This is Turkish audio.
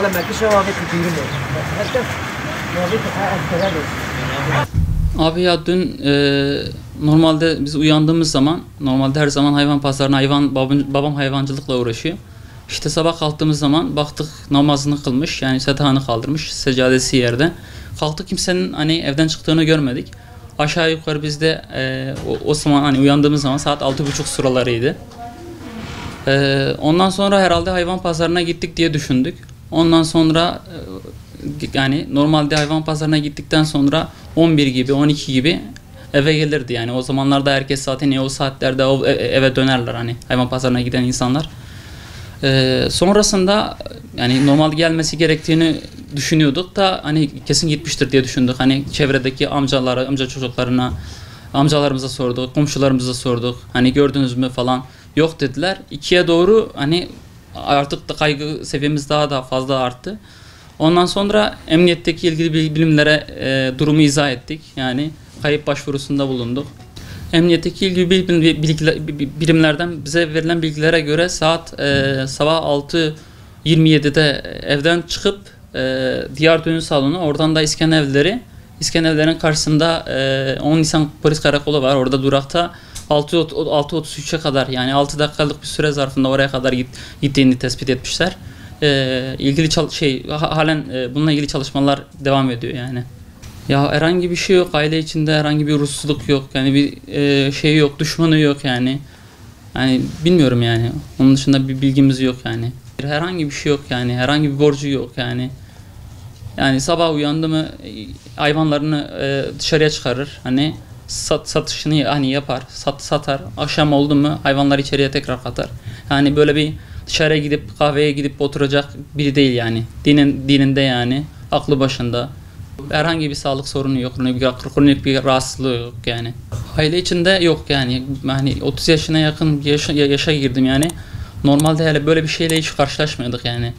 على ما كيش هو بيت كتير mu? Herkes muhabbet etkiler. Abi ya dün normalde biz uyandığımız zaman normalde her zaman hayvan pazarına babam hayvancılıkla uğraşıyor. İşte sabah kalktığımız zaman baktık namazını kılmış yani setağını kaldırmış seccadesi yerde. Kalktık kimsenin hani evden çıktığını görmedik. Aşağı yukarı biz de o zaman hani uyandığımız zaman saat 6:30 sıralarıydı. Ondan sonra herhalde hayvan pazarına gittik diye düşündük. Ondan sonra yani normalde hayvan pazarına gittikten sonra 11 gibi 12 gibi eve gelirdi yani o zamanlarda herkes zaten o saatlerde eve dönerler hani hayvan pazarına giden insanlar. Sonrasında yani normal gelmesi gerektiğini düşünüyorduk da hani kesin gitmiştir diye düşündük. Hani çevredeki amca çocuklarına, amcalarımıza sorduk, komşularımıza sorduk. Hani gördünüz mü falan. Yok dediler. 2'ye doğru hani artık da kaygı seviyemiz daha da fazla arttı. Ondan sonra emniyetteki ilgili birimlere durumu izah ettik. Yani kayıp başvurusunda bulunduk. Emniyetteki ilgili birimlerden bize verilen bilgilere göre saat sabah 6:27'de evden çıkıp diğer düğün salonu, oradan da İskenderlerin karşısında 10 Nisan polis karakolu var. Orada durakta 6:33'e kadar yani 6 dakikalık bir süre zarfında oraya kadar gittiğini tespit etmişler. Halen bununla ilgili çalışmalar devam ediyor yani. Ya herhangi bir şey yok, aile içinde herhangi bir ruhsuzluk yok yani bir şey yok, düşmanı yok yani. Yani bilmiyorum yani. Onun dışında bir bilgimiz yok yani. Herhangi bir şey yok yani, herhangi bir borcu yok yani. Yani sabah uyandı mı hayvanlarını dışarıya çıkarır. Hani satışını hani yapar, satar. Akşam oldu mu hayvanları içeriye tekrar katar. Yani böyle bir dışarıya gidip kahveye gidip oturacak biri değil yani. Dininde yani, aklı başında. Herhangi bir sağlık sorunu yok, kronik bir rahatsızlığı yok yani. Aile içinde yok yani. Hani 30 yaşına yakın yaşa girdim yani. Normalde hele böyle bir şeyle hiç karşılaşmıyorduk yani.